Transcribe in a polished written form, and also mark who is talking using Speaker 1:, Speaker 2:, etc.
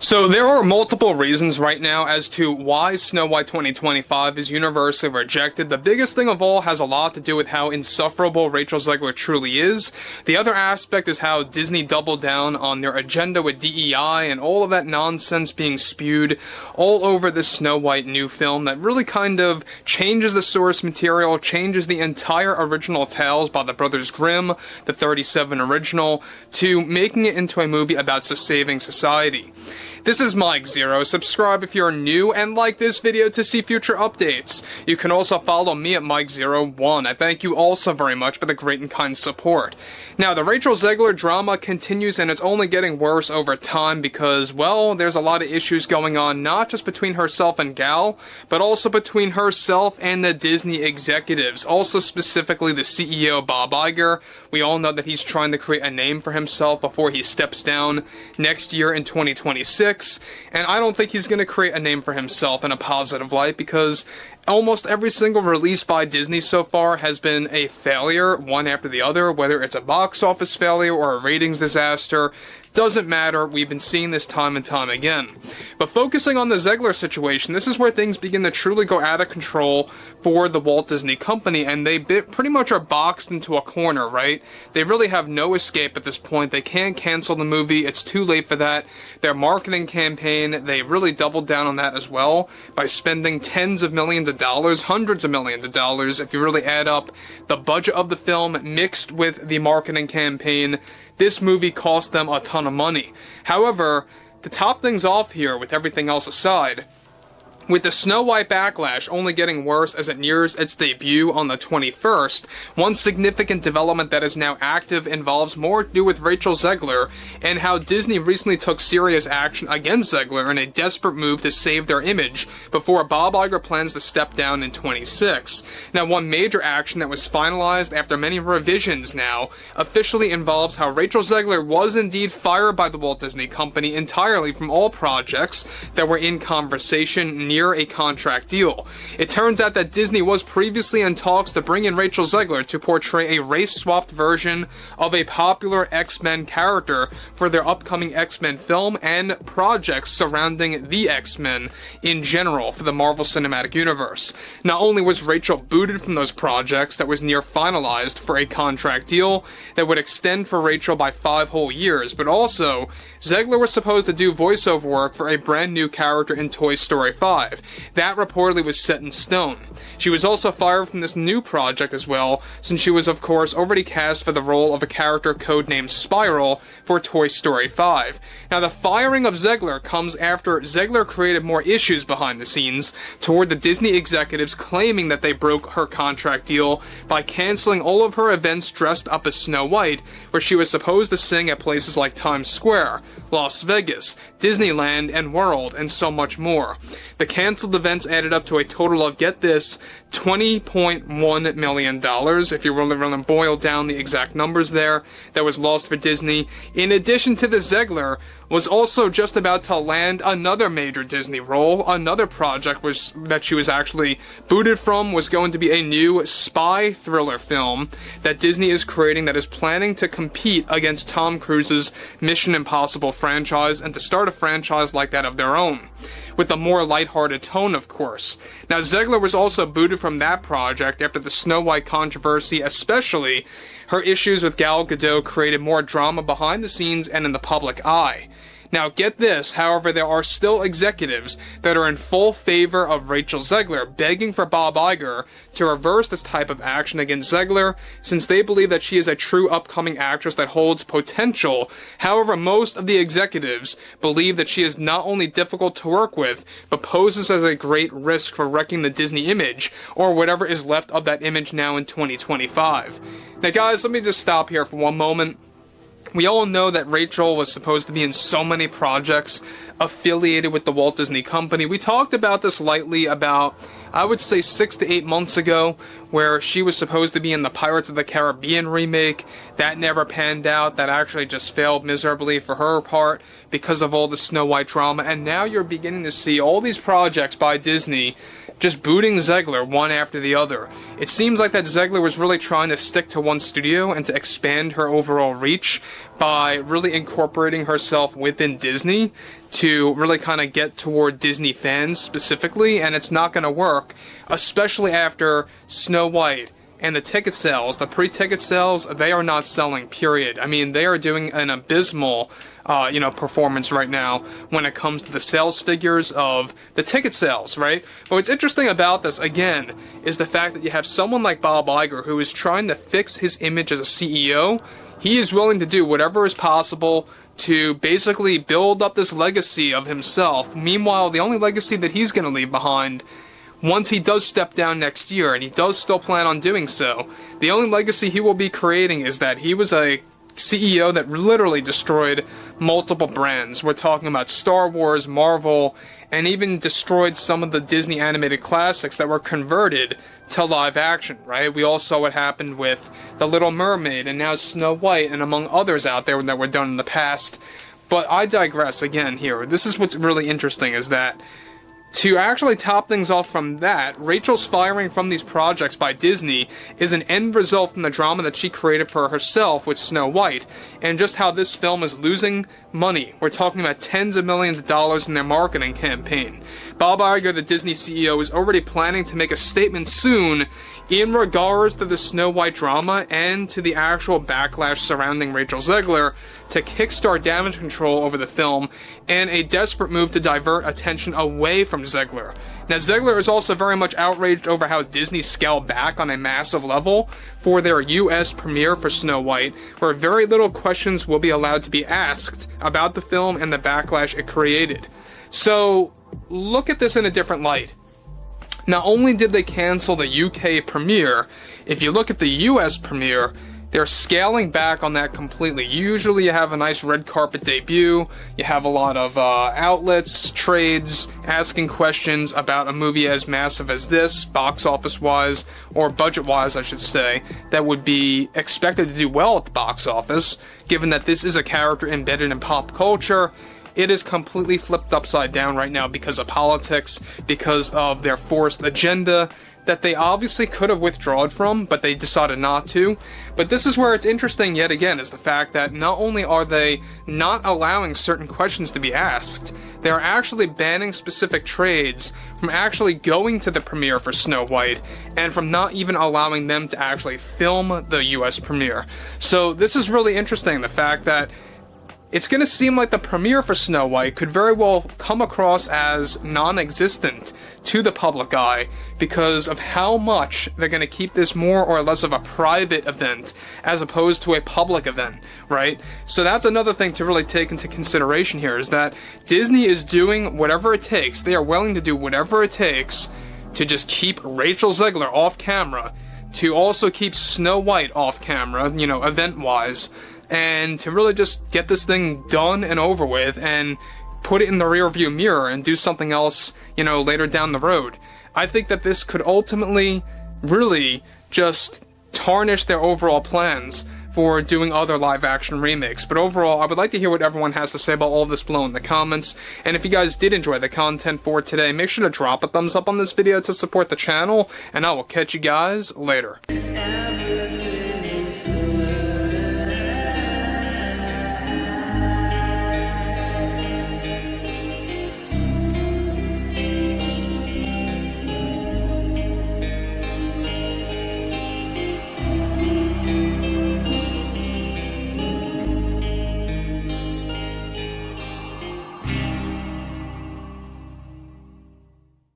Speaker 1: So there are multiple reasons right now as to why Snow White 2025 is universally rejected. The biggest thing of all has a lot to do with how insufferable Rachel Zegler truly is. The other aspect is how Disney doubled down on their agenda with DEI and all of that nonsense being spewed all over this Snow White new film that really kind of changes the source material, changes the entire original tales by the Brothers Grimm, the 37 original, to making it into a movie about saving society. This is Mike Zero. Subscribe if you're new and like this video to see future updates. You can also follow me at Mike01. I thank you also very much for the great and kind support. Now, the Rachel Zegler drama continues and it's only getting worse over time because, well, there's a lot of issues going on not just between herself and Gal, but also between herself and the Disney executives. Also specifically the CEO Bob Iger. We all know that he's trying to create a name for himself before he steps down next year in 2026. And I don't think he's going to create a name for himself in a positive light because almost every single release by Disney so far has been a failure, one after the other, whether it's a box office failure or a ratings disaster. Doesn't matter, we've been seeing this time and time again. But focusing on the Zegler situation, this is where things begin to truly go out of control for the Walt Disney Company, and they pretty much are boxed into a corner, right? They really have no escape at this point. They can't cancel the movie, it's too late for that. Their marketing campaign, they really doubled down on that as well, by spending tens of millions of dollars, hundreds of millions of dollars, if you really add up the budget of the film mixed with the marketing campaign. This movie cost them a ton of money. However, to top things off here, with everything else aside, with the Snow White backlash only getting worse as it nears its debut on the 21st, one significant development that is now active involves more to do with Rachel Zegler and how Disney recently took serious action against Zegler in a desperate move to save their image before Bob Iger plans to step down in 26. Now, one major action that was finalized after many revisions now officially involves how Rachel Zegler was indeed fired by the Walt Disney Company entirely from all projects that were in conversation near a contract deal. It turns out that Disney was previously in talks to bring in Rachel Zegler to portray a race-swapped version of a popular X-Men character for their upcoming X-Men film and projects surrounding the X-Men in general for the Marvel Cinematic Universe. Not only was Rachel booted from those projects that was near finalized for a contract deal that would extend for Rachel by 5 whole years, but also Zegler was supposed to do voiceover work for a brand new character in Toy Story 5. That reportedly was set in stone. She was also fired from this new project as well, since she was of course already cast for the role of a character codenamed Spiral for Toy Story 5. Now, the firing of Zegler comes after Zegler created more issues behind the scenes toward the Disney executives claiming that they broke her contract deal by canceling all of her events dressed up as Snow White, where she was supposed to sing at places like Times Square, Las Vegas, Disneyland, and World, and so much more. The canceled events added up to a total of, get this, $20.1 million, if you really want to boil down the exact numbers there, that was lost for Disney. In addition to the Zegler, was also just about to land another major Disney role. Another project that she was actually booted from was going to be a new spy thriller film that Disney is creating that is planning to compete against Tom Cruise's Mission Impossible franchise and to start a franchise like that of their own, with a more lighthearted tone, of course. Now, Zegler was also booted from that project after the Snow White controversy, especially her issues with Gal Gadot created more drama behind the scenes and in the public eye. Now, get this, however, there are still executives that are in full favor of Rachel Zegler, begging for Bob Iger to reverse this type of action against Zegler, since they believe that she is a true upcoming actress that holds potential. However, most of the executives believe that she is not only difficult to work with, but poses as a great risk for wrecking the Disney image, or whatever is left of that image now in 2025. Now guys, let me just stop here for one moment. We all know that Rachel was supposed to be in so many projects affiliated with the Walt Disney Company. We talked about this lightly about, I would say, 6 to 8 months ago, where she was supposed to be in the Pirates of the Caribbean remake. That never panned out. That actually just failed miserably for her part because of all the Snow White drama. And now you're beginning to see all these projects by Disney just booting Zegler one after the other. It seems like that Zegler was really trying to stick to one studio and to expand her overall reach, by really incorporating herself within Disney to really kind of get toward Disney fans specifically, and it's not going to work, especially after Snow White and the ticket sales, the pre-ticket sales, they are not selling, period. I mean, they are doing an abysmal, performance right now when it comes to the sales figures of the ticket sales, right? But what's interesting about this, again, is the fact that you have someone like Bob Iger who is trying to fix his image as a CEO. He is willing to do whatever is possible to basically build up this legacy of himself. Meanwhile, the only legacy that he's going to leave behind once he does step down next year, and he does still plan on doing so, the only legacy he will be creating is that he was a CEO that literally destroyed multiple brands. We're talking about Star Wars, Marvel, and even destroyed some of the Disney animated classics that were converted to live action, right? We all saw what happened with The Little Mermaid and now Snow White, and among others out there that were done in the past. But I digress again here. This is what's really interesting, is that to actually top things off from that, Rachel's firing from these projects by Disney is an end result from the drama that she created for herself with Snow White, and just how this film is losing money. We're talking about tens of millions of dollars in their marketing campaign. Bob Iger, the Disney CEO, is already planning to make a statement soon in regards to the Snow White drama and to the actual backlash surrounding Rachel Zegler to kickstart damage control over the film, and a desperate move to divert attention away from Zegler. Now, Zegler is also very much outraged over how Disney scaled back on a massive level for their US premiere for Snow White, where very little questions will be allowed to be asked about the film and the backlash it created. So, look at this in a different light. Not only did they cancel the UK premiere, if you look at the US premiere, they're scaling back on that completely. Usually you have a nice red carpet debut, you have a lot of outlets, trades, asking questions about a movie as massive as this, box office wise, or budget wise I should say, that would be expected to do well at the box office, given that this is a character embedded in pop culture. It is completely flipped upside down right now because of politics, because of their forced agenda that they obviously could have withdrawn from, but they decided not to. But this is where it's interesting yet again, is the fact that not only are they not allowing certain questions to be asked, they are actually banning specific trades from actually going to the premiere for Snow White, and from not even allowing them to actually film the US premiere. So this is really interesting, the fact that it's going to seem like the premiere for Snow White could very well come across as non-existent to the public eye because of how much they're going to keep this more or less of a private event as opposed to a public event, right? So that's another thing to really take into consideration here, is that Disney is doing whatever it takes. They are willing to do whatever it takes to just keep Rachel Zegler off camera, to also keep Snow White off camera, event-wise, and to really just get this thing done and over with and put it in the rearview mirror and do something else, later down the road. I think that this could ultimately really just tarnish their overall plans for doing other live-action remakes. But overall, I would like to hear what everyone has to say about all of this below in the comments. And if you guys did enjoy the content for today, make sure to drop a thumbs up on this video to support the channel, and I will catch you guys later.